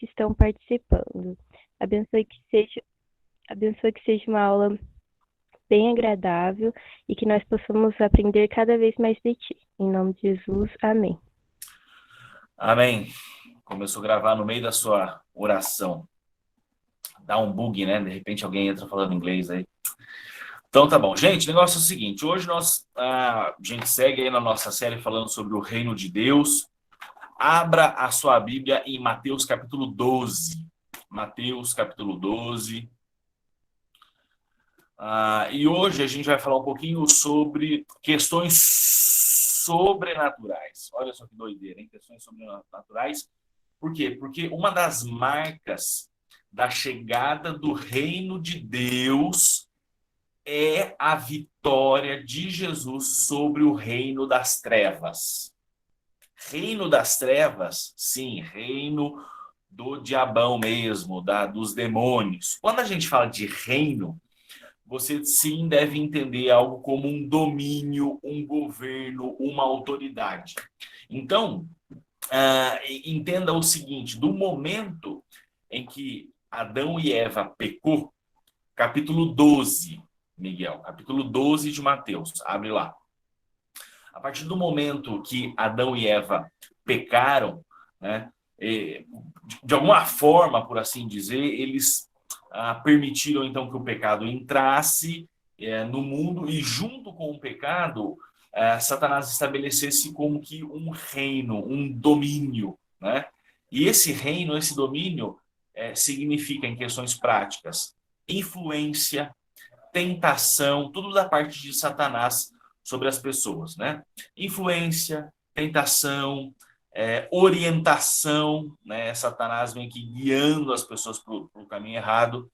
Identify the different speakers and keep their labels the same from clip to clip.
Speaker 1: que estão participando. Abençoe que seja uma aula bem agradável e que nós possamos aprender cada vez mais de Ti. Em nome de Jesus, amém.
Speaker 2: Amém. Começou a gravar no meio da sua oração. Dá um bug, né? De repente alguém entra falando inglês aí. Então tá bom. Gente, o negócio é o seguinte. Hoje a gente segue aí na nossa série falando sobre o reino de Deus. Abra a sua Bíblia em Mateus capítulo 12. Mateus capítulo 12. E hoje a gente vai falar um pouquinho sobre questões sobrenaturais. Olha só que doideira, hein? Questões sobrenaturais. Por quê? Porque uma das marcas da chegada do reino de Deus é a vitória de Jesus sobre o reino das trevas. Reino das trevas, sim, reino do diabão mesmo, dos demônios. Quando a gente fala de reino, você sim deve entender algo como um domínio, um governo, uma autoridade. Então, entenda o seguinte: do momento em que Adão e Eva pecou, capítulo 12, Miguel, capítulo 12 de Mateus, abre lá. A partir do momento que Adão e Eva pecaram, né, de alguma forma, por assim dizer, eles permitiram então que o pecado entrasse no mundo e junto com o pecado, Satanás estabelecesse como que um reino, um domínio, né? E esse reino, esse domínio, significa em questões práticas influência, tentação, tudo da parte de Satanás sobre as pessoas, né? Influência, tentação, orientação, né? Satanás vem aqui guiando as pessoas para o caminho errado,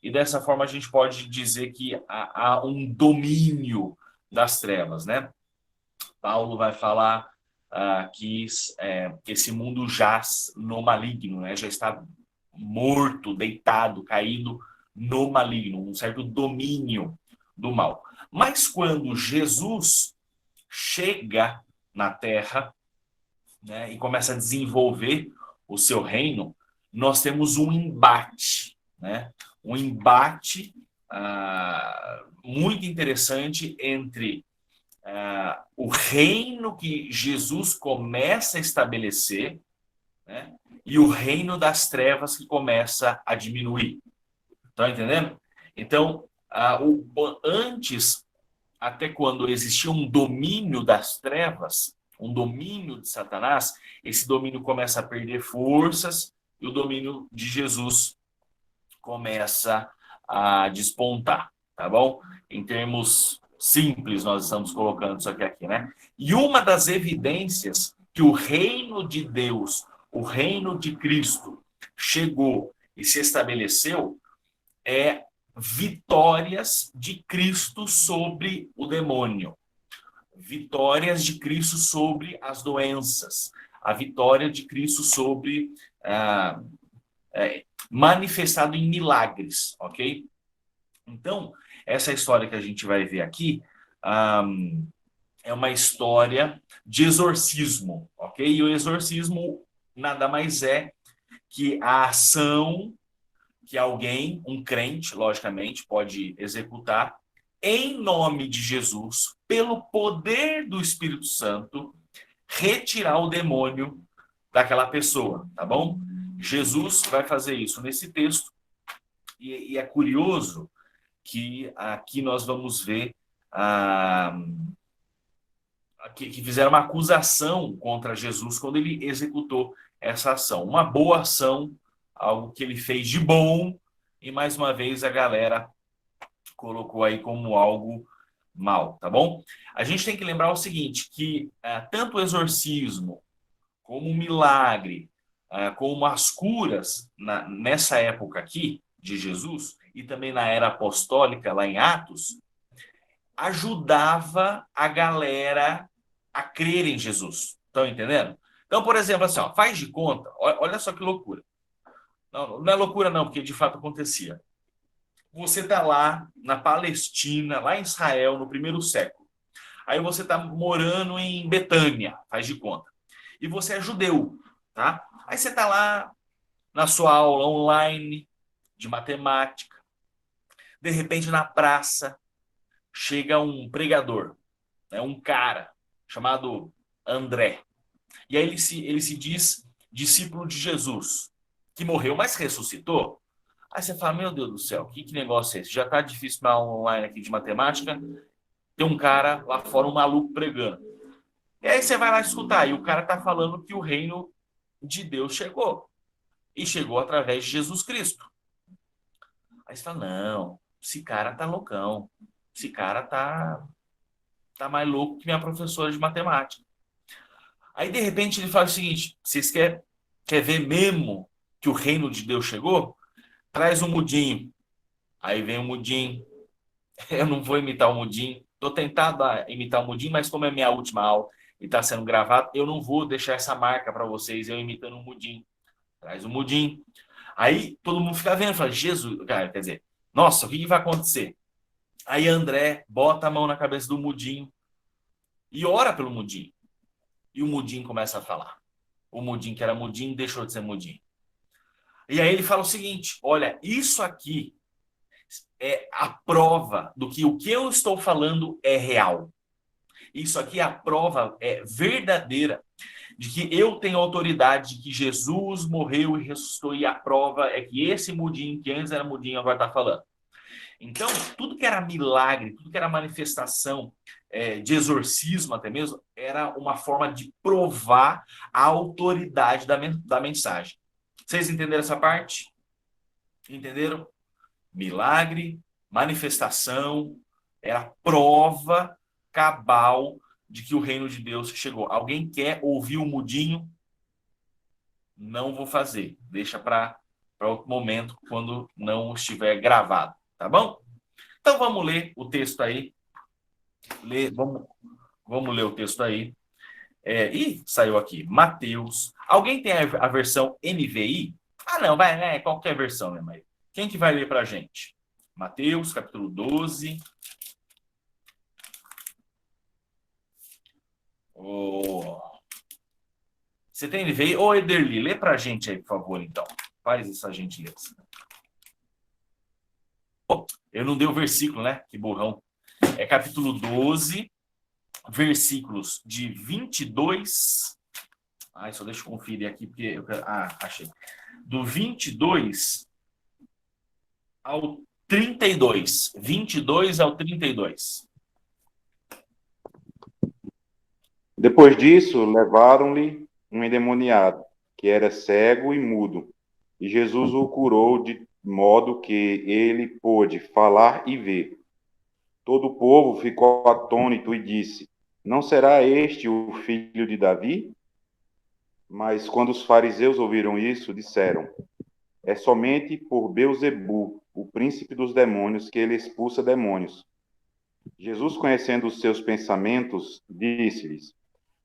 Speaker 2: e dessa forma a gente pode dizer que há um domínio das trevas, né? Paulo vai falar que esse mundo jaz no maligno, né? Já está morto, deitado, caído no maligno, um certo domínio do mal. Mas quando Jesus chega na Terra, né, e começa a desenvolver o seu reino, nós temos um embate, né? Um embate muito interessante entre o reino que Jesus começa a estabelecer, né, e o reino das trevas que começa a diminuir. Estão entendendo? Então, antes, até quando existia um domínio das trevas, um domínio de Satanás, esse domínio começa a perder forças e o domínio de Jesus começa a despontar, tá bom? Em termos simples, nós estamos colocando isso aqui, né? E uma das evidências que o reino de Deus, o reino de Cristo, chegou e se estabeleceu é vitórias de Cristo sobre o demônio, vitórias de Cristo sobre as doenças, a vitória de Cristo sobre manifestado em milagres, ok? Então, essa história que a gente vai ver aqui é uma história de exorcismo, ok? E o exorcismo nada mais é que a ação que alguém, um crente, logicamente, pode executar em nome de Jesus, pelo poder do Espírito Santo, retirar o demônio daquela pessoa, tá bom? Jesus vai fazer isso nesse texto, e é curioso que aqui nós vamos ver que fizeram uma acusação contra Jesus quando ele executou essa ação. Uma boa ação, algo que ele fez de bom, e mais uma vez a galera colocou aí como algo mal, tá bom? A gente tem que lembrar o seguinte, que tanto o exorcismo, como o milagre, como as curas nessa época aqui de Jesus, e também na era apostólica, lá em Atos, ajudava a galera a crer em Jesus. Estão entendendo? Então, por exemplo, assim, ó, faz de conta, olha só que loucura. Não, não é loucura não, porque de fato acontecia. Você está lá na Palestina, lá em Israel, no primeiro século. Aí você está morando em Betânia, faz de conta. E você é judeu, tá? Aí você está lá na sua aula online de matemática. De repente, na praça, chega um pregador, né, um cara chamado André. E aí ele se diz discípulo de Jesus, que morreu, mas ressuscitou. Aí você fala, meu Deus do céu, que negócio é esse? Já tá difícil na aula online aqui de matemática, tem um cara lá fora, um maluco pregando. E aí você vai lá escutar, e o cara tá falando que o reino de Deus chegou. E chegou através de Jesus Cristo. Aí você fala, não, esse cara tá loucão. Esse cara tá mais louco que minha professora de matemática. Aí, de repente, ele fala o seguinte, vocês quer ver mesmo que o reino de Deus chegou? Traz um mudinho. Aí vem o mudinho. Eu não vou imitar o mudinho. Estou tentado a imitar o mudinho, mas como é minha última aula e está sendo gravado, eu não vou deixar essa marca para vocês, eu imitando o mudinho. Traz o mudinho. Aí todo mundo fica vendo, fala, Jesus, cara, quer dizer, nossa, o que vai acontecer? Aí André bota a mão na cabeça do mudinho e ora pelo mudinho. E o mudinho começa a falar. O mudinho que era mudinho deixou de ser mudinho. E aí ele fala o seguinte, olha, isso aqui é a prova do que o que eu estou falando é real. Isso aqui é a prova verdadeira de que eu tenho autoridade, de que Jesus morreu e ressuscitou, e a prova é que esse mudinho, que antes era mudinho, agora está falando. Então, tudo que era milagre, tudo que era manifestação de exorcismo até mesmo, era uma forma de provar a autoridade da mensagem. Vocês entenderam essa parte? Entenderam? Milagre, manifestação, era prova cabal de que o reino de Deus chegou. Alguém quer ouvir o mudinho? Não vou fazer. Deixa para outro momento, quando não estiver gravado. Tá bom? Então vamos ler o texto aí. Vamos ler o texto aí. Saiu aqui. Mateus. Alguém tem a versão NVI? Ah, não, vai, né? Qualquer versão, né, Maria? Quem que vai ler para a gente? Mateus, capítulo 12. Oh. Você tem NVI? Ô, Ederli, lê para a gente aí, por favor, então. Faz essa gentileza. Oh, eu não dei o versículo, né? Que burrão. É capítulo 12, versículos de 22. Só deixa eu conferir aqui, porque achei. Do 22 ao 32. 22 ao 32.
Speaker 3: Depois disso, levaram-lhe um endemoniado, que era cego e mudo, e Jesus o curou de modo que ele pôde falar e ver. Todo o povo ficou atônito e disse: Não será este o filho de Davi? Mas quando os fariseus ouviram isso, disseram: É somente por Beelzebu, o príncipe dos demônios, que ele expulsa demônios. Jesus, conhecendo os seus pensamentos, disse-lhes: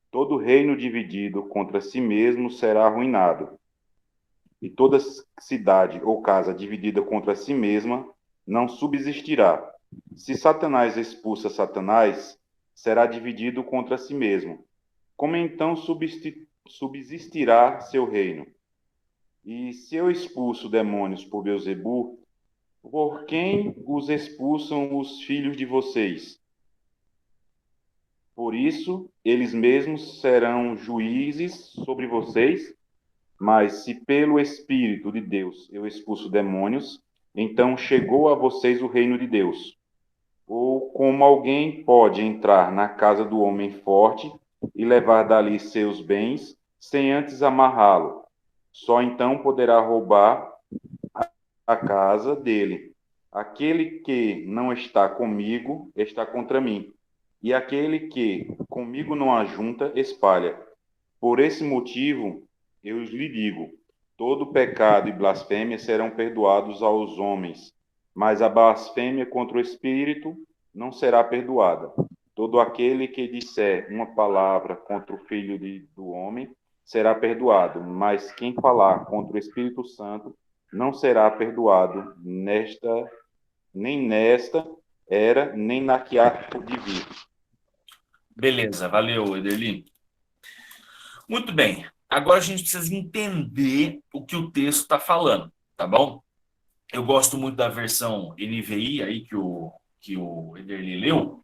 Speaker 3: Todo reino dividido contra si mesmo será arruinado, e toda cidade ou casa dividida contra si mesma não subsistirá. Se Satanás expulsa Satanás, será dividido contra si mesmo. Como então subsistirá seu reino? E se eu expulso demônios por Beelzebu, por quem os expulsam os filhos de vocês? Por isso, eles mesmos serão juízes sobre vocês. Mas se pelo Espírito de Deus eu expulso demônios, então chegou a vocês o reino de Deus. Ou como alguém pode entrar na casa do homem forte e levar dali seus bens, sem antes amarrá-lo? Só então poderá roubar a casa dele. Aquele que não está comigo está contra mim, e aquele que comigo não ajunta, espalha. Por esse motivo, eu lhe digo: todo pecado e blasfêmia serão perdoados aos homens, mas a blasfêmia contra o Espírito não será perdoada. Todo aquele que disser uma palavra contra o Filho do Homem será perdoado, mas quem falar contra o Espírito Santo não será perdoado nem nesta era, nem na que há de vir.
Speaker 2: Beleza, valeu, Ederli. Muito bem. agora a gente precisa entender o que o texto está falando, tá bom? Eu gosto muito da versão NVI aí que o Ederli leu,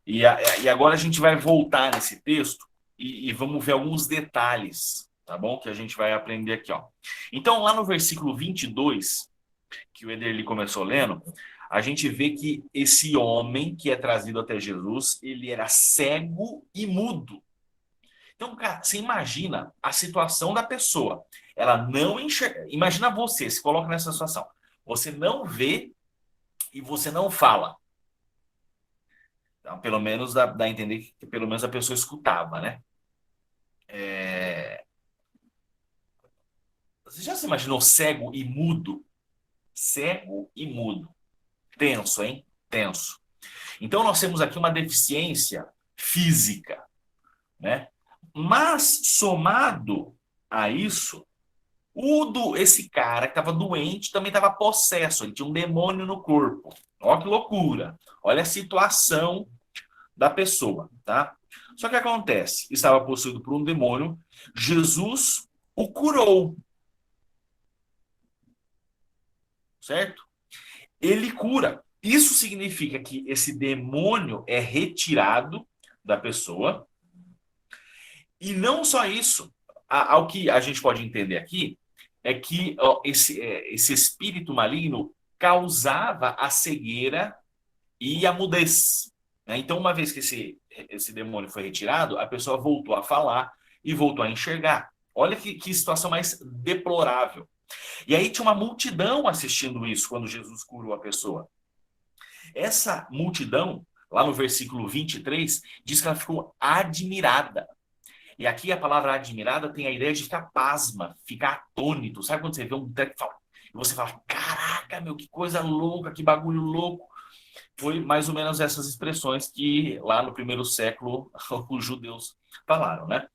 Speaker 2: e agora a gente vai voltar nesse texto e vamos ver alguns detalhes, tá bom? Que a gente vai aprender aqui, ó. Então, lá no versículo 22, que o Ederli começou lendo, a gente vê que esse homem que é trazido até Jesus, ele era cego e mudo. Então, cara, você imagina a situação da pessoa. Ela não enxerga. Imagina você, se coloca nessa situação. Você não vê e você não fala. Então, pelo menos dá a entender que pelo menos a pessoa escutava, né? Você já se imaginou cego e mudo? Cego e mudo. Tenso, hein? Tenso. Então, nós temos aqui uma deficiência física, né? Mas, somado a isso, esse cara que estava doente também estava possesso, ele tinha um demônio no corpo. Olha que loucura. Olha a situação da pessoa, tá? Só que acontece, estava possuído por um demônio, Jesus o curou, certo? Ele cura. Isso significa que esse demônio é retirado da pessoa. E não só isso, ao que a gente pode entender aqui, é que ó, esse espírito maligno causava a cegueira e a mudez, né? Então, uma vez que esse demônio foi retirado, a pessoa voltou a falar e voltou a enxergar. Olha que situação mais deplorável. E aí tinha uma multidão assistindo isso quando Jesus curou a pessoa. Essa multidão, lá no versículo 23, diz que ela ficou admirada. E aqui a palavra admirada tem a ideia de ficar pasma, ficar atônito. Sabe quando você vê um treco e você fala, caraca, meu, que coisa louca, que bagulho louco. Foi mais ou menos essas expressões que lá no primeiro século os judeus falaram, né?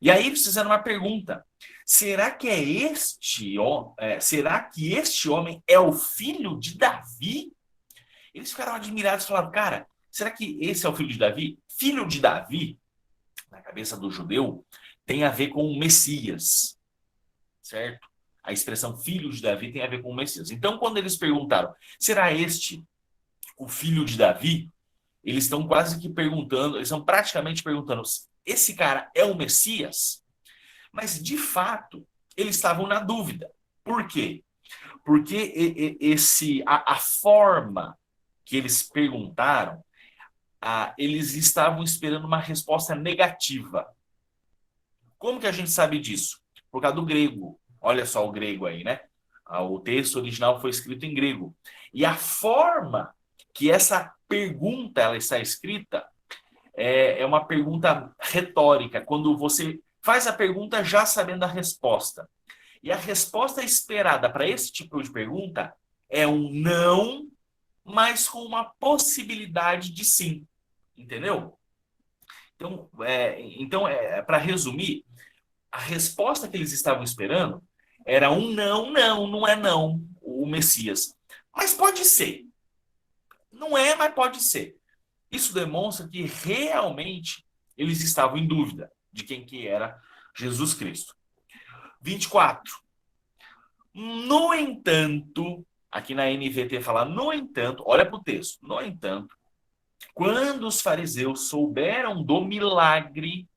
Speaker 2: E aí eles fizeram uma pergunta. Será que será que este homem é o filho de Davi? Eles ficaram admirados e falaram, cara, será que esse é o filho de Davi? Filho de Davi, na cabeça do judeu, tem a ver com o Messias, certo? A expressão filho de Davi tem a ver com o Messias. Então, quando eles perguntaram, será este o filho de Davi? Eles estão quase que perguntando, eles estão praticamente perguntando, esse cara é o Messias? Mas, de fato, eles estavam na dúvida. Por quê? Porque a forma que eles perguntaram, eles estavam esperando uma resposta negativa. Como que a gente sabe disso? Por causa do grego. Olha só o grego aí, né? O texto original foi escrito em grego. E a forma que essa pergunta ela está escrita é uma pergunta retórica, quando você faz a pergunta já sabendo a resposta. E a resposta esperada para esse tipo de pergunta é um não, mas com uma possibilidade de sim. Entendeu? Então para resumir, a resposta que eles estavam esperando era um não, não, não é não, o Messias. Mas pode ser. Não é, mas pode ser. Isso demonstra que realmente eles estavam em dúvida de quem que era Jesus Cristo. 24. No entanto, aqui na NVT fala, no entanto, olha para o texto, no entanto, quando os fariseus souberam do milagre,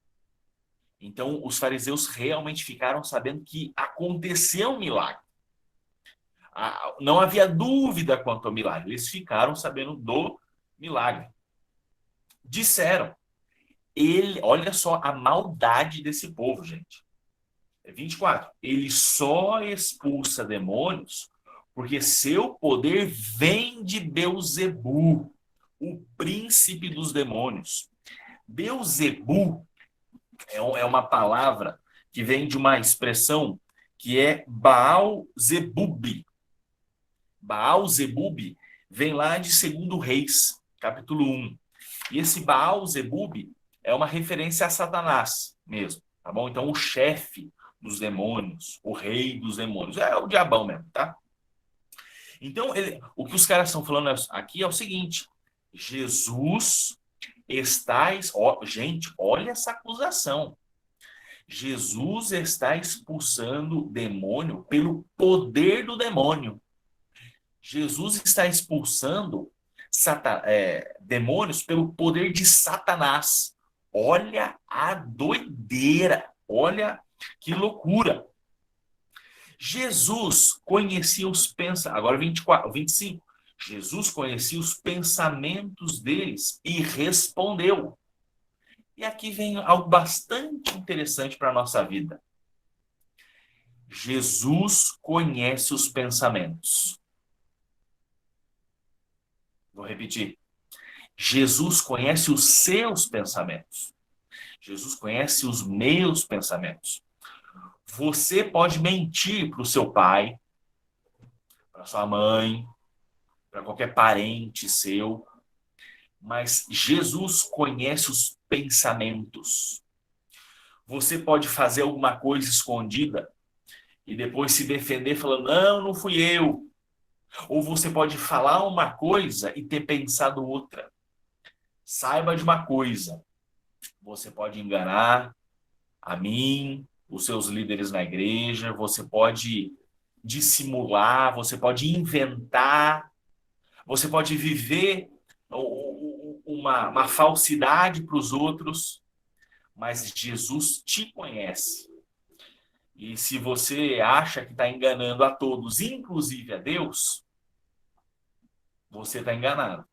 Speaker 2: então os fariseus realmente ficaram sabendo que aconteceu um milagre. Não havia dúvida quanto ao milagre, eles ficaram sabendo do milagre. Disseram, olha só a maldade desse povo, gente. 24. Ele só expulsa demônios porque seu poder vem de Beelzebu, o príncipe dos demônios. Beelzebu é uma palavra que vem de uma expressão que é Baal-Zebub. Baal-Zebub vem lá de 2 Reis, capítulo 1. E esse Baal-Zebub é uma referência a Satanás mesmo, tá bom? Então, o chefe dos demônios, o rei dos demônios, é o diabão mesmo, tá? Então, o que os caras estão falando aqui é o seguinte, Jesus está... gente, olha essa acusação. Jesus está expulsando o demônio pelo poder do demônio. Jesus está expulsando demônios pelo poder de Satanás. Olha a doideira, olha que loucura. Jesus conhecia os pensamentos, agora 24, 25. Jesus conhecia os pensamentos deles e respondeu. E aqui vem algo bastante interessante para a nossa vida. Jesus conhece os pensamentos. Vou repetir. Jesus conhece os seus pensamentos. Jesus conhece os meus pensamentos. Você pode mentir para o seu pai, para sua mãe, para qualquer parente seu, mas Jesus conhece os pensamentos. Você pode fazer alguma coisa escondida e depois se defender falando, não, não fui eu. Ou você pode falar uma coisa e ter pensado outra. Saiba de uma coisa, você pode enganar a mim, os seus líderes na igreja, você pode dissimular, você pode inventar, você pode viver uma falsidade para os outros, mas Jesus te conhece. E se você acha que está enganando a todos, inclusive a Deus, você está enganado.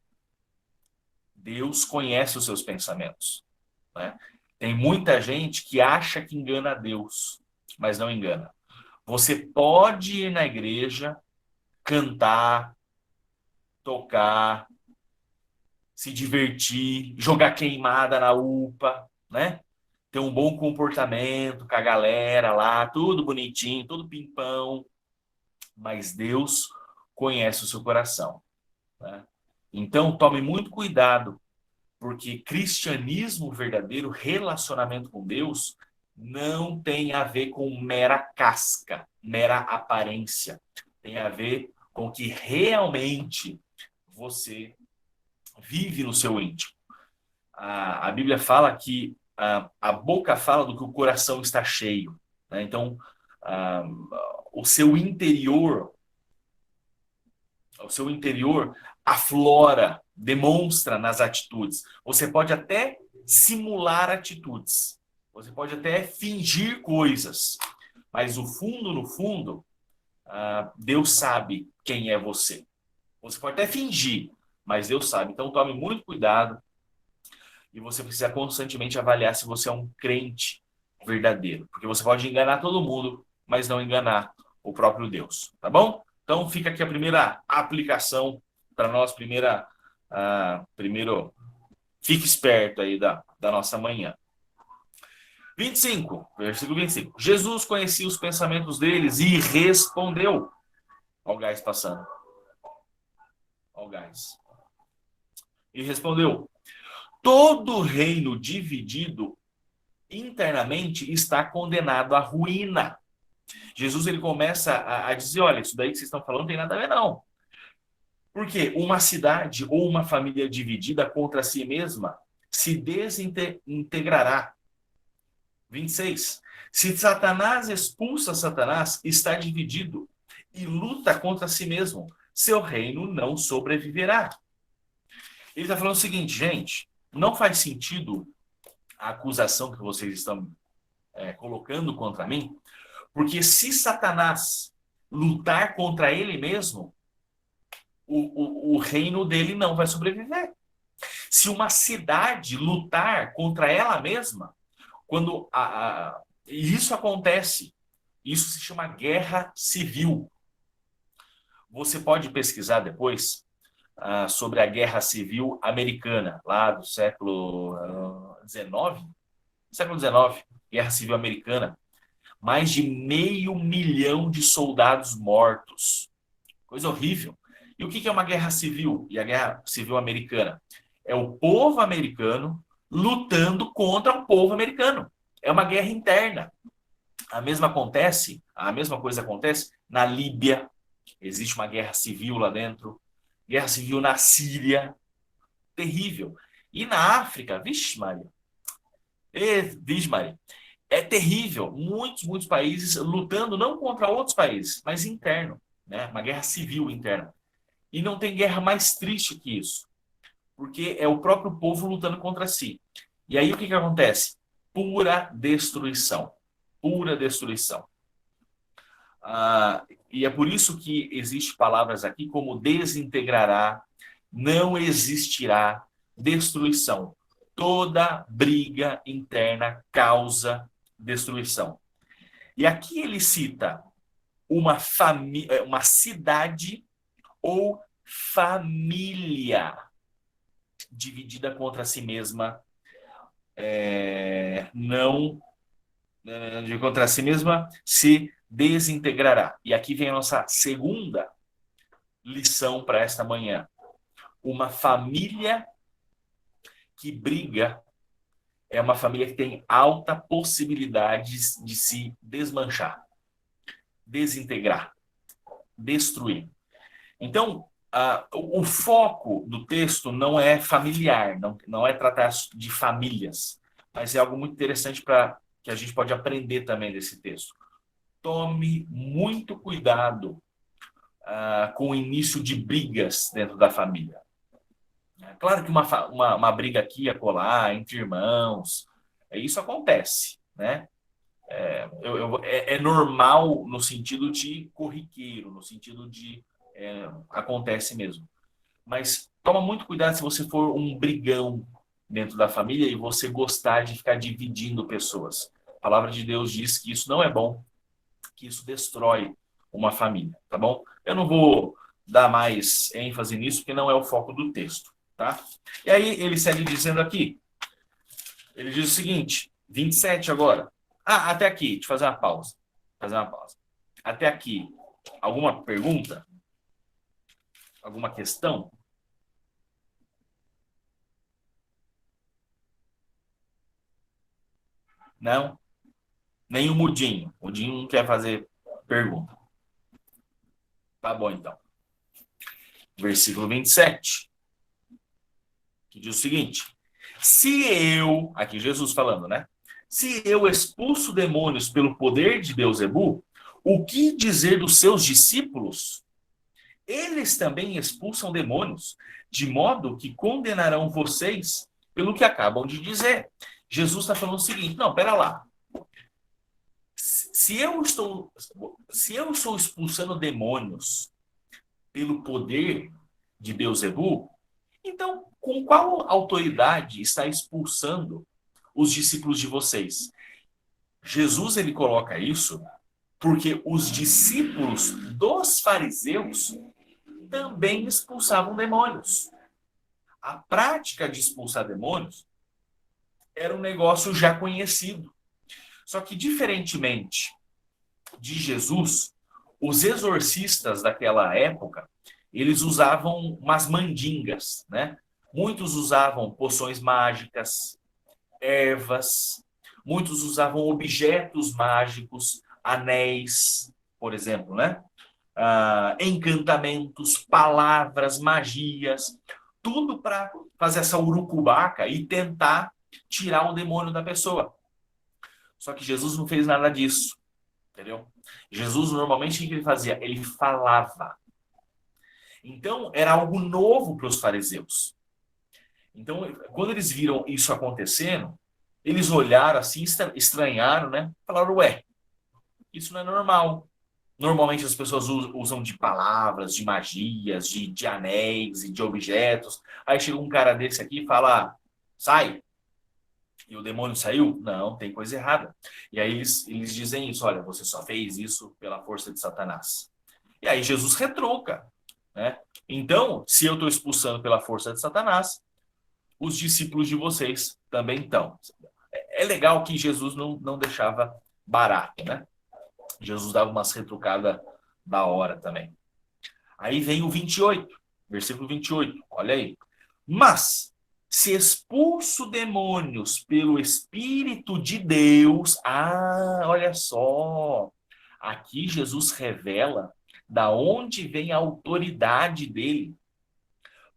Speaker 2: Deus conhece os seus pensamentos, né? Tem muita gente que acha que engana a Deus, mas não engana. Você pode ir na igreja, cantar, tocar, se divertir, jogar queimada na UPA, né? Ter um bom comportamento com a galera lá, tudo bonitinho, tudo pimpão, mas Deus conhece o seu coração, né? Então, tome muito cuidado, porque cristianismo verdadeiro, relacionamento com Deus, não tem a ver com mera casca, mera aparência. Tem a ver com que realmente você vive no seu íntimo. A Bíblia fala que a boca fala do que o coração está cheio, né? Então, o seu interior aflora, demonstra nas atitudes. Você pode até simular atitudes, você pode até fingir coisas, mas no fundo, Deus sabe quem é você. Você pode até fingir, mas Deus sabe. Então tome muito cuidado e você precisa constantemente avaliar se você é um crente verdadeiro, porque você pode enganar todo mundo, mas não enganar o próprio Deus, tá bom? Então fica aqui a primeira aplicação para nós, primeiro, fique esperto aí da nossa manhã. 25, versículo 25. Jesus conhecia os pensamentos deles e respondeu. Olha o gás passando. Olha o gás. E respondeu: todo reino dividido internamente está condenado à ruína. Jesus ele começa a dizer, olha, isso daí que vocês estão falando não tem nada a ver, não. Porque uma cidade ou uma família dividida contra si mesma se desintegrará. 26. Se Satanás expulsa Satanás, está dividido e luta contra si mesmo. Seu reino não sobreviverá. Ele está falando o seguinte, gente, não faz sentido a acusação que vocês estão colocando contra mim, porque se Satanás lutar contra ele mesmo, o reino dele não vai sobreviver. Se uma cidade lutar contra ela mesma, quando isso acontece, isso se chama guerra civil. Você pode pesquisar depois sobre a guerra civil americana, lá do século XIX. Século XIX, guerra civil americana. Mais de 500 mil de soldados mortos. Coisa horrível. E o que é uma guerra civil? E a guerra civil americana? É o povo americano lutando contra o povo americano. É uma guerra interna. A mesma coisa acontece na Líbia. Existe uma guerra civil lá dentro. Guerra civil na Síria. Terrível. E na África, vixe Maria. É terrível. Muitos países lutando não contra outros países, mas interno, né? Uma guerra civil interna. E não tem guerra mais triste que isso, porque é o próprio povo lutando contra si. E aí o que acontece? Pura destruição. Pura destruição. E é por isso que existem palavras aqui como desintegrará, não existirá, destruição. Toda briga interna causa destruição. E aqui ele cita uma cidade ou família dividida contra si mesma, não contra si mesma se desintegrará. E aqui vem a nossa segunda lição para esta manhã. Uma família que briga é uma família que tem alta possibilidade de se desmanchar, desintegrar, destruir. Então, o foco do texto não é familiar, não é tratar de famílias, mas é algo muito interessante que a gente pode aprender também desse texto. Tome muito cuidado com o início de brigas dentro da família. É claro que uma briga aqui e acolá, entre irmãos, isso acontece, né? É normal no sentido de corriqueiro, no sentido de acontece mesmo. Mas toma muito cuidado se você for um brigão dentro da família e você gostar de ficar dividindo pessoas. A palavra de Deus diz que isso não é bom, que isso destrói uma família, tá bom? Eu não vou dar mais ênfase nisso, porque não é o foco do texto, tá? E aí ele segue dizendo aqui, ele diz o seguinte, 27 agora. Até aqui, deixa eu fazer uma pausa. Até aqui, alguma pergunta? Alguma questão? Não? Nem o Mudinho. O Mudinho não quer fazer pergunta. Tá bom, então. Versículo 27, que diz o seguinte. Se eu, aqui Jesus falando, né? Se eu expulso demônios pelo poder de Beelzebul, o que dizer dos seus discípulos? Eles também expulsam demônios, de modo que condenarão vocês pelo que acabam de dizer. Jesus está falando o seguinte, não, pera lá. Se eu estou expulsando demônios pelo poder de Beelzebul, então com qual autoridade está expulsando os discípulos de vocês? Jesus ele coloca isso porque os discípulos dos fariseus também expulsavam demônios. A prática de expulsar demônios era um negócio já conhecido. Só que, diferentemente de Jesus, os exorcistas daquela época, eles usavam umas mandingas, né? Muitos usavam poções mágicas, ervas, muitos usavam objetos mágicos, anéis, por exemplo, né? Encantamentos, palavras, magias, tudo para fazer essa urucubaca e tentar tirar o demônio da pessoa. Só que Jesus não fez nada disso, entendeu? Jesus, normalmente, o que ele fazia? Ele falava. Então, era algo novo para os fariseus. Então, quando eles viram isso acontecendo, eles olharam assim, estranharam, né? Falaram, ué, isso não é normal. Normalmente as pessoas usam de palavras, de magias, de anéis e de objetos. Aí chega um cara desse aqui e fala, sai. E o demônio saiu? Não, tem coisa errada. E aí eles dizem isso, olha, você só fez isso pela força de Satanás. E aí Jesus retruca, né? Então, se eu estou expulsando pela força de Satanás, os discípulos de vocês também estão. É legal que Jesus não deixava barato, né? Jesus dava umas retrucadas da hora também. Aí vem o 28, versículo 28, olha aí. Mas, se expulso demônios pelo Espírito de Deus, olha só, aqui Jesus revela da onde vem a autoridade dele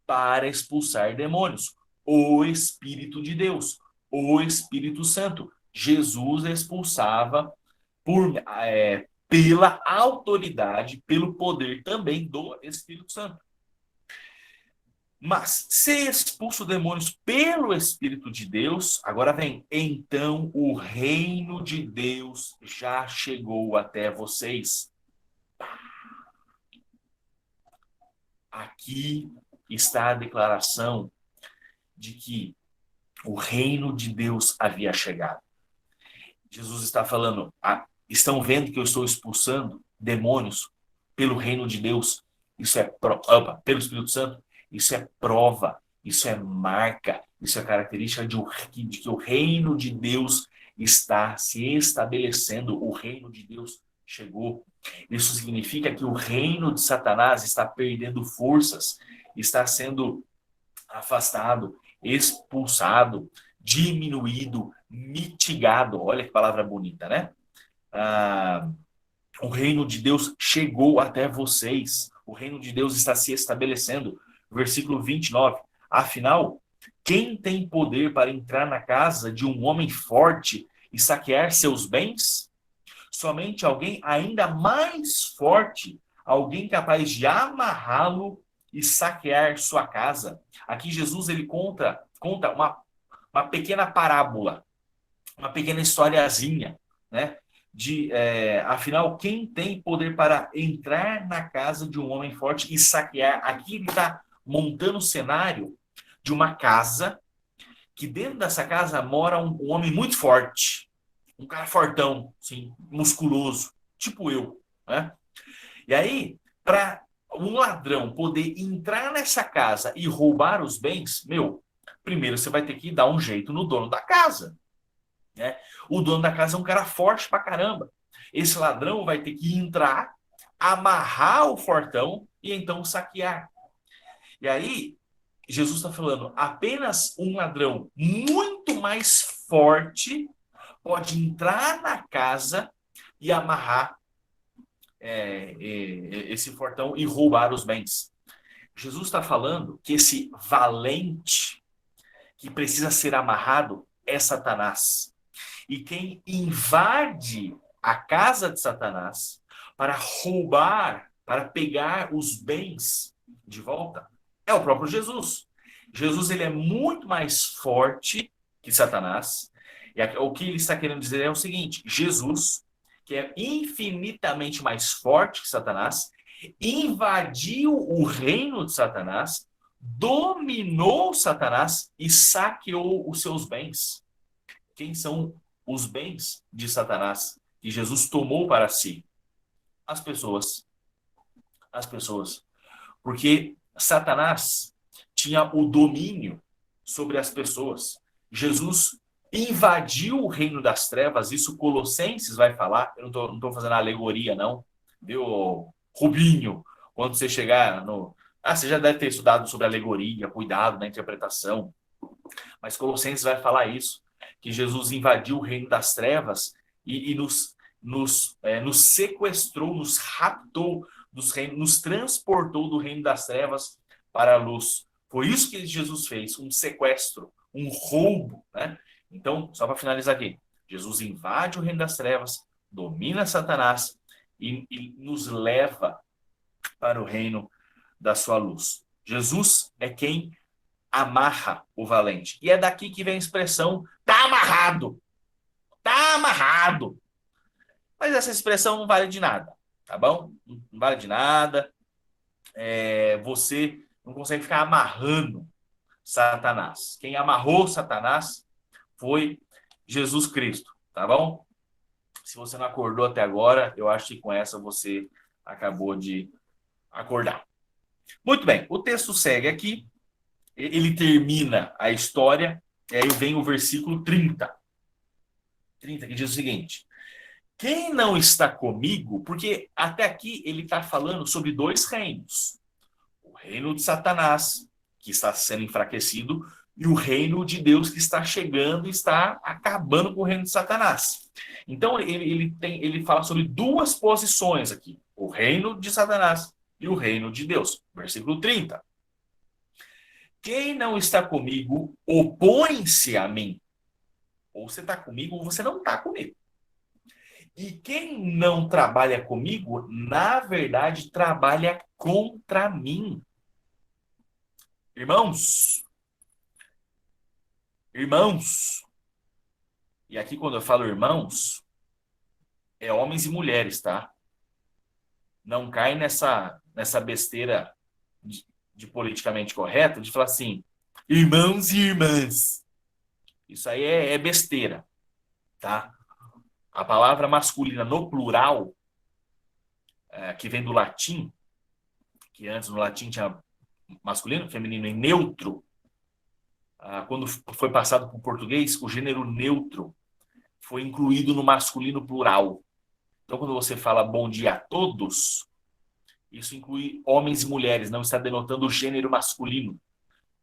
Speaker 2: para expulsar demônios. O Espírito de Deus, o Espírito Santo. Jesus expulsava pela autoridade, pelo poder também do Espírito Santo. Mas, se expulso demônios pelo Espírito de Deus, agora vem, então o reino de Deus já chegou até vocês. Aqui está a declaração de que o reino de Deus havia chegado. Jesus está falando, estão vendo que eu estou expulsando demônios pelo reino de Deus? Isso é pelo Espírito Santo? Isso é prova, isso é marca, isso é característica de que o reino de Deus está se estabelecendo, o reino de Deus chegou. Isso significa que o reino de Satanás está perdendo forças, está sendo afastado, expulsado, diminuído, mitigado. Olha que palavra bonita, né? O reino de Deus chegou até vocês. O reino de Deus está se estabelecendo. Versículo 29. Afinal, quem tem poder para entrar na casa de um homem forte e saquear seus bens? Somente alguém ainda mais forte, alguém capaz de amarrá-lo e saquear sua casa. Aqui Jesus ele conta uma pequena parábola, uma pequena historiazinha, né? Afinal, quem tem poder para entrar na casa de um homem forte e saquear? Aqui ele está montando o cenário de uma casa, que dentro dessa casa mora um homem muito forte, um cara fortão, assim, musculoso, tipo eu, né? E aí, para um ladrão poder entrar nessa casa e roubar os bens, primeiro você vai ter que dar um jeito no dono da casa, né? O dono da casa é um cara forte pra caramba. Esse ladrão vai ter que entrar, amarrar o fortão e então saquear. E aí, Jesus está falando, apenas um ladrão muito mais forte pode entrar na casa e amarrar esse fortão e roubar os bens. Jesus está falando que esse valente que precisa ser amarrado é Satanás. E quem invade a casa de Satanás para roubar, para pegar os bens de volta, é o próprio Jesus. Jesus ele é muito mais forte que Satanás. E o que ele está querendo dizer é o seguinte: Jesus, que é infinitamente mais forte que Satanás, invadiu o reino de Satanás, dominou Satanás e saqueou os seus bens. Quem são os bens de Satanás que Jesus tomou para si? As pessoas. As pessoas. Porque Satanás tinha o domínio sobre as pessoas. Jesus invadiu o reino das trevas, isso Colossenses vai falar, eu não estou fazendo alegoria não, viu, Rubinho? Quando você chegar no... você já deve ter estudado sobre alegoria, cuidado na interpretação, mas Colossenses vai falar isso, que Jesus invadiu o reino das trevas e nos sequestrou, nos raptou, nos transportou do reino das trevas para a luz. Foi isso que Jesus fez, um sequestro, um roubo, né? Então, só para finalizar aqui, Jesus invade o reino das trevas, domina Satanás e nos leva para o reino da sua luz. Jesus é quem amarra o valente. E é daqui que vem a expressão, tá amarrado. Tá amarrado. Mas essa expressão não vale de nada, tá bom? Não vale de nada. Você não consegue ficar amarrando Satanás. Quem amarrou Satanás foi Jesus Cristo, tá bom? Se você não acordou até agora, eu acho que com essa você acabou de acordar. Muito bem, o texto segue aqui, ele termina a história, e aí vem o versículo 30, que diz o seguinte: quem não está comigo, porque até aqui ele está falando sobre dois reinos, o reino de Satanás, que está sendo enfraquecido, e o reino de Deus que está chegando e está acabando com o reino de Satanás. Então, ele fala sobre duas posições aqui. O reino de Satanás e o reino de Deus. Versículo 30. Quem não está comigo, opõe-se a mim. Ou você está comigo ou você não está comigo. E quem não trabalha comigo, na verdade, trabalha contra mim. Irmãos, e aqui quando eu falo irmãos, é homens e mulheres, tá? Não cai nessa besteira de politicamente correto, de falar assim, irmãos e irmãs. Isso aí é besteira, tá? A palavra masculina no plural, que vem do latim, que antes no latim tinha masculino, feminino e neutro, quando foi passado para o português, o gênero neutro foi incluído no masculino plural. Então, quando você fala bom dia a todos, isso inclui homens e mulheres, não está denotando o gênero masculino,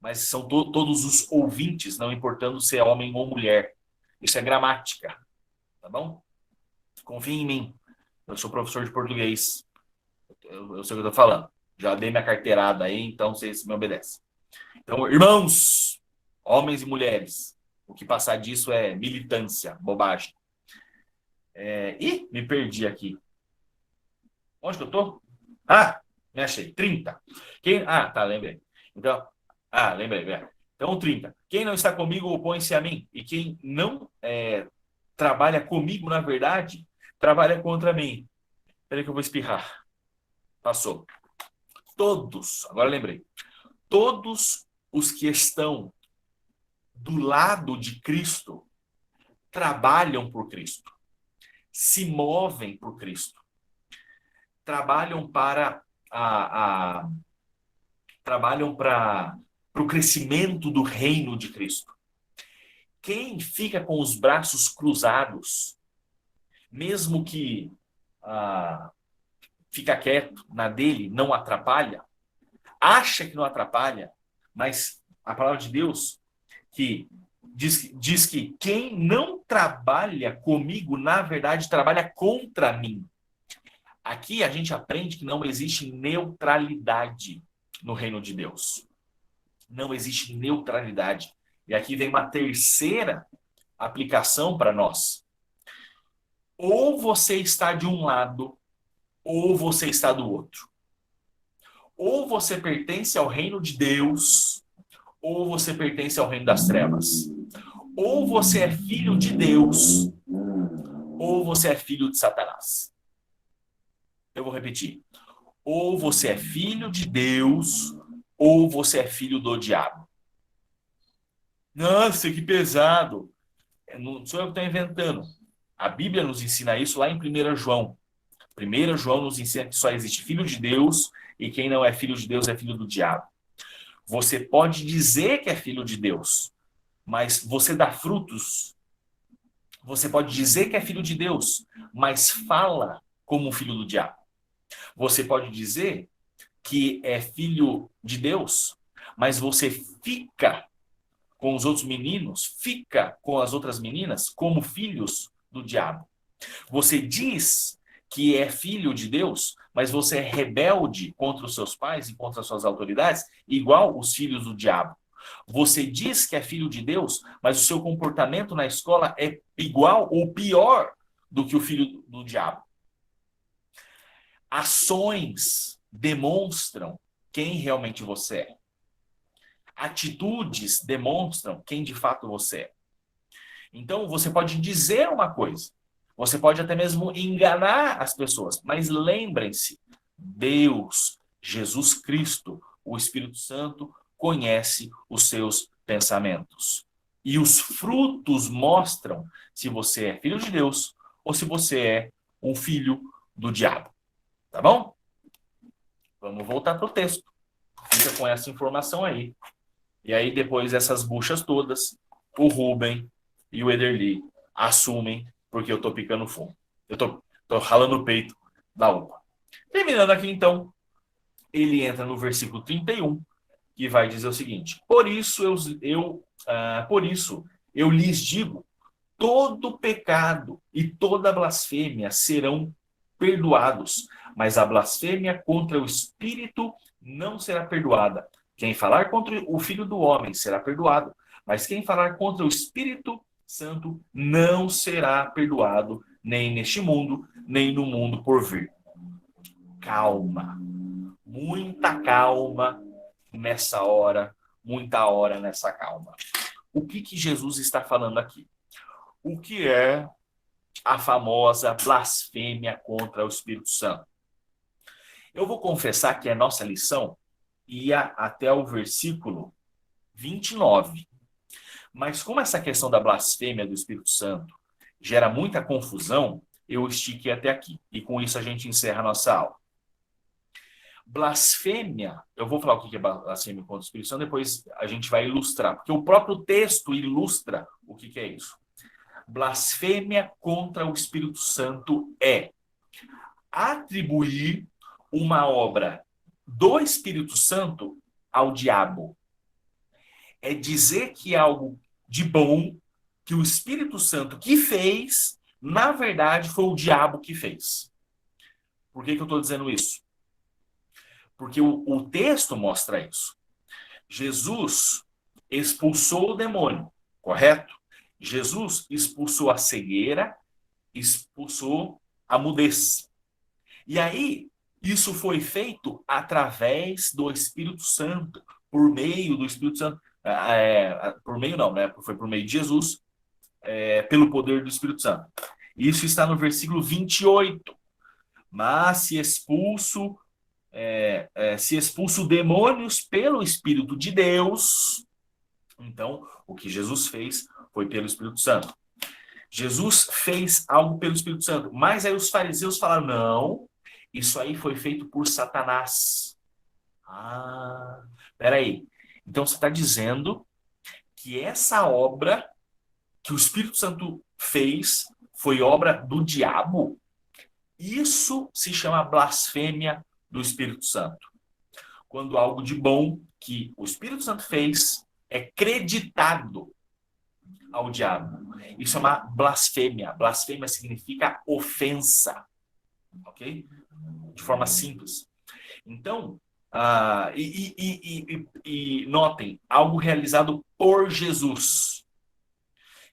Speaker 2: mas são todos os ouvintes, não importando se é homem ou mulher. Isso é gramática, tá bom? Confie em mim. Eu sou professor de português. Eu sei o que eu estou falando. Já dei minha carteirada aí, então vocês me obedecem. Então, irmãos, homens e mulheres, o que passar disso é militância, bobagem. Ih, me perdi aqui. Onde que eu tô? Me achei. 30. Tá, lembrei. Então, lembrei. Então, 30. Quem não está comigo, opõe-se a mim. E quem não trabalha comigo, na verdade, trabalha contra mim. Espera que eu vou espirrar. Passou. Todos, agora lembrei. Todos os que estão do lado de Cristo trabalham por Cristo. Se movem por Cristo. Trabalham para o crescimento do reino de Cristo. Quem fica com os braços cruzados, mesmo que fica quieto na dele, não atrapalha, acha que não atrapalha, mas a palavra de Deus que diz que quem não trabalha comigo, na verdade, trabalha contra mim. Aqui a gente aprende que não existe neutralidade no reino de Deus. Não existe neutralidade. E aqui vem uma terceira aplicação para nós. Ou você está de um lado, ou você está do outro. Ou você pertence ao reino de Deus, ou você pertence ao reino das trevas. Ou você é filho de Deus, ou você é filho de Satanás. Eu vou repetir. Ou você é filho de Deus, ou você é filho do diabo. Nossa, que pesado. Não sou eu que estou inventando. A Bíblia nos ensina isso lá em 1 João. 1 João nos ensina que só existe filho de Deus e quem não é filho de Deus é filho do diabo. Você pode dizer que é filho de Deus, mas você dá frutos. Você pode dizer que é filho de Deus, mas fala como um filho do diabo. Você pode dizer que é filho de Deus, mas você fica com os outros meninos, fica com as outras meninas como filhos do diabo. Você diz que é filho de Deus, mas você é rebelde contra os seus pais e contra as suas autoridades, igual os filhos do diabo. Você diz que é filho de Deus, mas o seu comportamento na escola é igual ou pior do que o filho do diabo. Ações demonstram quem realmente você é. Atitudes demonstram quem de fato você é. Então, você pode dizer uma coisa, você pode até mesmo enganar as pessoas, mas lembrem-se, Deus, Jesus Cristo, o Espírito Santo, conhece os seus pensamentos. E os frutos mostram se você é filho de Deus ou se você é um filho do diabo. Tá bom? Vamos voltar para o texto. Fica com essa informação aí. E aí, depois dessas buchas todas, o Rubem e o Ederli assumem porque eu tô picando fundo. Eu tô ralando o peito da UPA. Terminando aqui, então, ele entra no versículo 31, que vai dizer o seguinte: Por isso eu lhes digo, todo pecado e toda blasfêmia serão perdoados, mas a blasfêmia contra o Espírito não será perdoada. Quem falar contra o Filho do Homem será perdoado, mas quem falar contra o Espírito Santo não será perdoado nem neste mundo, nem no mundo por vir. Calma, muita calma nessa hora, muita hora nessa calma. O que Jesus está falando aqui? O que é a famosa blasfêmia contra o Espírito Santo? Eu vou confessar que a nossa lição ia até o versículo 29. Mas como essa questão da blasfêmia do Espírito Santo gera muita confusão, eu estiquei até aqui. E com isso a gente encerra a nossa aula. Blasfêmia, eu vou falar o que é blasfêmia contra o Espírito Santo, depois a gente vai ilustrar, porque o próprio texto ilustra o que é isso. Blasfêmia contra o Espírito Santo é atribuir uma obra do Espírito Santo ao diabo. É dizer que algo de bom que o Espírito Santo que fez, na verdade, foi o diabo que fez. Por que eu estou dizendo isso? Porque o texto mostra isso. Jesus expulsou o demônio, correto? Jesus expulsou a cegueira, expulsou a mudez. E aí, isso foi feito através do Espírito Santo, por meio do Espírito Santo. Por meio não, né? Foi por meio de Jesus, pelo poder do Espírito Santo. Isso está no versículo 28. Mas se expulso demônios pelo Espírito de Deus, então o que Jesus fez foi pelo Espírito Santo. Jesus fez algo pelo Espírito Santo, mas aí os fariseus falaram, não, isso aí foi feito por Satanás. Peraí. Então você está dizendo que essa obra que o Espírito Santo fez foi obra do diabo? Isso se chama blasfêmia do Espírito Santo. Quando algo de bom que o Espírito Santo fez é creditado ao diabo. Isso é uma blasfêmia. Blasfêmia significa ofensa. Ok? De forma simples. Então, notem, algo realizado por Jesus.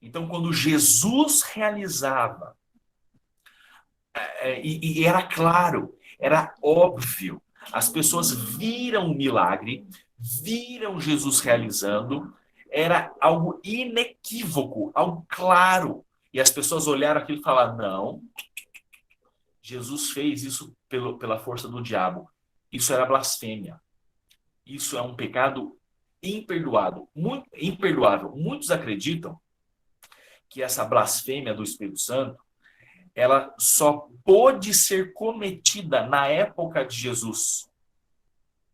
Speaker 2: Então, quando Jesus realizava, e era claro, era óbvio, as pessoas viram o milagre, viram Jesus realizando, era algo inequívoco, algo claro. E as pessoas olharam aquilo e falaram, não, Jesus fez isso pela força do diabo. Isso era blasfêmia. Isso é um pecado imperdoável. Muitos acreditam que essa blasfêmia do Espírito Santo, ela só pôde ser cometida na época de Jesus.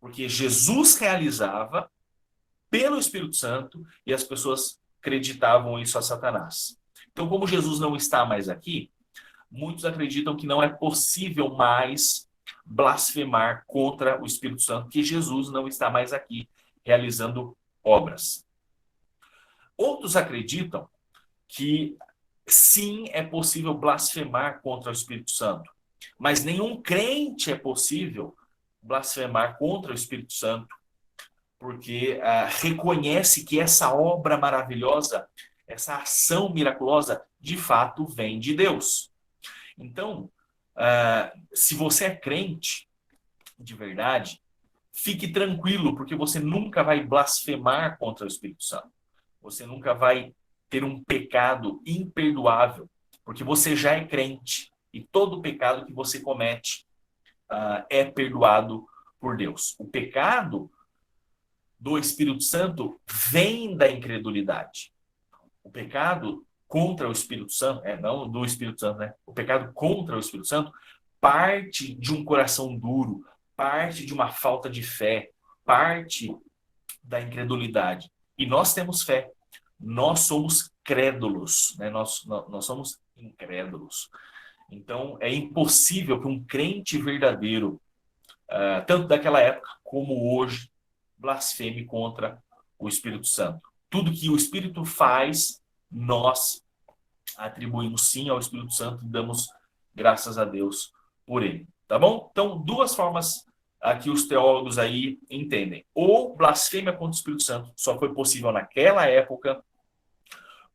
Speaker 2: Porque Jesus realizava pelo Espírito Santo e as pessoas acreditavam isso a Satanás. Então, como Jesus não está mais aqui, muitos acreditam que não é possível mais blasfemar contra o Espírito Santo, porque Jesus não está mais aqui realizando obras. Outros acreditam que sim, é possível blasfemar contra o Espírito Santo, mas nenhum crente é possível blasfemar contra o Espírito Santo, porque reconhece que essa obra maravilhosa, essa ação miraculosa, de fato vem de Deus. Então, se você é crente de verdade, fique tranquilo, porque você nunca vai blasfemar contra o Espírito Santo. Você nunca vai ter um pecado imperdoável, porque você já é crente e todo pecado que você comete é perdoado por Deus. O pecado do Espírito Santo vem da incredulidade. O pecado contra o Espírito Santo, não do Espírito Santo, né? O pecado contra o Espírito Santo parte de um coração duro, parte de uma falta de fé, parte da incredulidade. E nós temos fé. Nós somos crédulos, né? Nós somos incrédulos. Então, é impossível que um crente verdadeiro, tanto daquela época como hoje, blasfeme contra o Espírito Santo. Tudo que o Espírito faz, nós atribuímos sim ao Espírito Santo e damos graças a Deus por ele. Tá bom? Então, duas formas que os teólogos aí entendem. Ou blasfêmia contra o Espírito Santo só foi possível naquela época,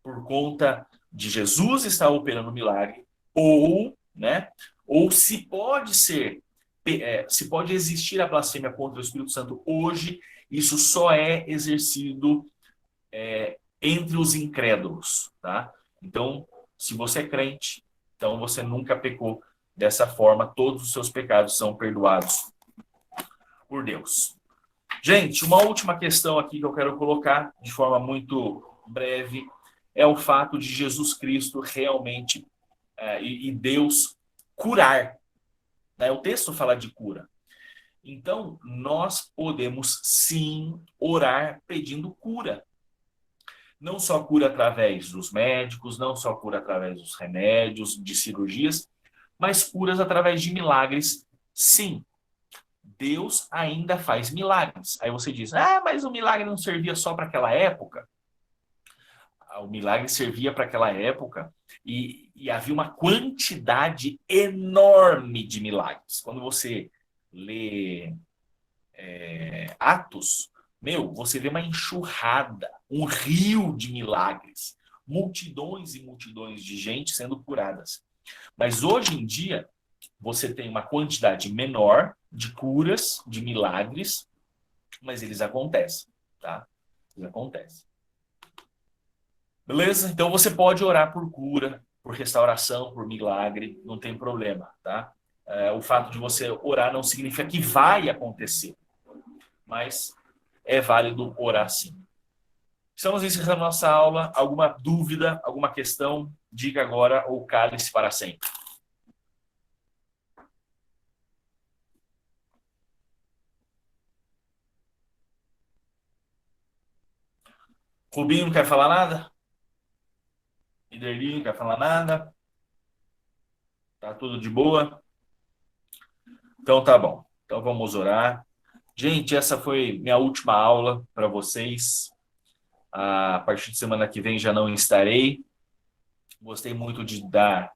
Speaker 2: por conta de Jesus estar operando o milagre, ou, né, ou se pode ser, se pode existir a blasfêmia contra o Espírito Santo hoje, isso só é exercido entre os incrédulos, tá? Então, se você é crente, então você nunca pecou dessa forma, todos os seus pecados são perdoados por Deus. Gente, uma última questão aqui que eu quero colocar de forma muito breve é o fato de Jesus Cristo realmente e Deus curar. Né? O texto fala de cura. Então, nós podemos sim orar pedindo cura. Não só cura através dos médicos, não só cura através dos remédios, de cirurgias, mas curas através de milagres, sim. Deus ainda faz milagres. Aí você diz, mas o milagre não servia só para aquela época? O milagre servia para aquela época e havia uma quantidade enorme de milagres. Quando você lê Atos, você vê uma enxurrada, um rio de milagres, multidões e multidões de gente sendo curadas. Mas hoje em dia, você tem uma quantidade menor de curas, de milagres, mas eles acontecem, tá? Eles acontecem. Beleza? Então você pode orar por cura, por restauração, por milagre, não tem problema, tá? O fato de você orar não significa que vai acontecer, mas é válido orar sim. Estamos encerrando nossa aula. Alguma dúvida, alguma questão? Diga agora ou cale-se para sempre. Rubinho não quer falar nada? Iderlinho não quer falar nada? Tá tudo de boa? Então tá bom. Então vamos orar. Gente, essa foi minha última aula para vocês. A partir de semana que vem já não estarei. Gostei muito de dar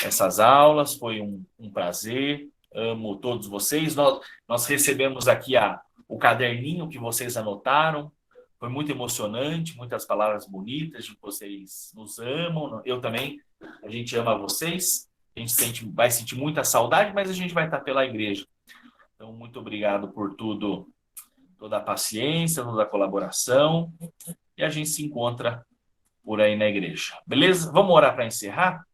Speaker 2: essas aulas, foi um prazer. Amo todos vocês. Nós recebemos aqui o caderninho que vocês anotaram. Foi muito emocionante, muitas palavras bonitas de que vocês nos amam. Eu também, a gente ama vocês. A gente vai sentir muita saudade, mas a gente vai estar pela igreja. Então, muito obrigado por tudo, toda a paciência, toda a colaboração. E a gente se encontra por aí na igreja. Beleza? Vamos orar para encerrar?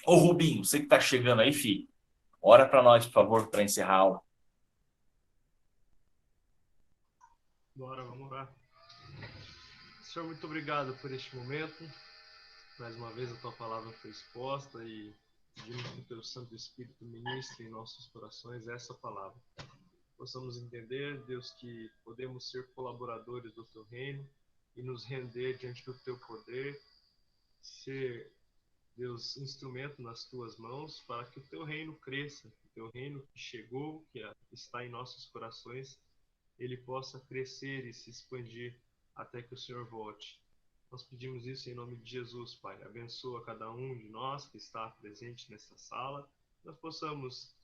Speaker 2: Ô, Rubinho, você que está chegando aí, filho, ora para nós, por favor, para encerrar a aula.
Speaker 4: Bora, vamos orar. Senhor, muito obrigado por este momento. Mais uma vez a tua palavra foi exposta e pedimos que o teu Santo Espírito ministre em nossos corações essa palavra. Possamos entender, Deus, que podemos ser colaboradores do teu reino e nos render diante do teu poder, ser, Deus, instrumento nas tuas mãos para que o teu reino cresça, o teu reino que chegou, que está em nossos corações, ele possa crescer e se expandir até que o Senhor volte. Nós pedimos isso em nome de Jesus, Pai. Abençoa cada um de nós que está presente nesta sala. Nós possamos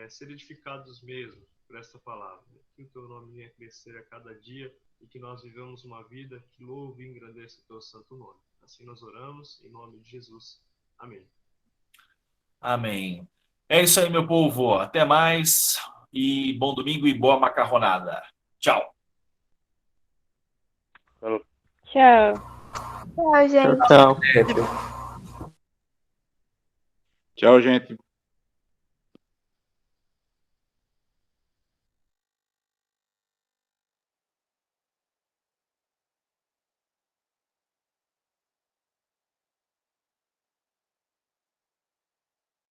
Speaker 4: ser edificados mesmo por esta palavra. Que o teu nome venha crescer a cada dia e que nós vivamos uma vida que louve e engrandeça o teu santo nome. Assim nós oramos, em nome de Jesus. Amém.
Speaker 2: Amém. É isso aí, meu povo. Até mais. E bom domingo e boa macarronada. Tchau.
Speaker 1: Tchau.
Speaker 5: Tchau, gente.
Speaker 3: Tchau, gente.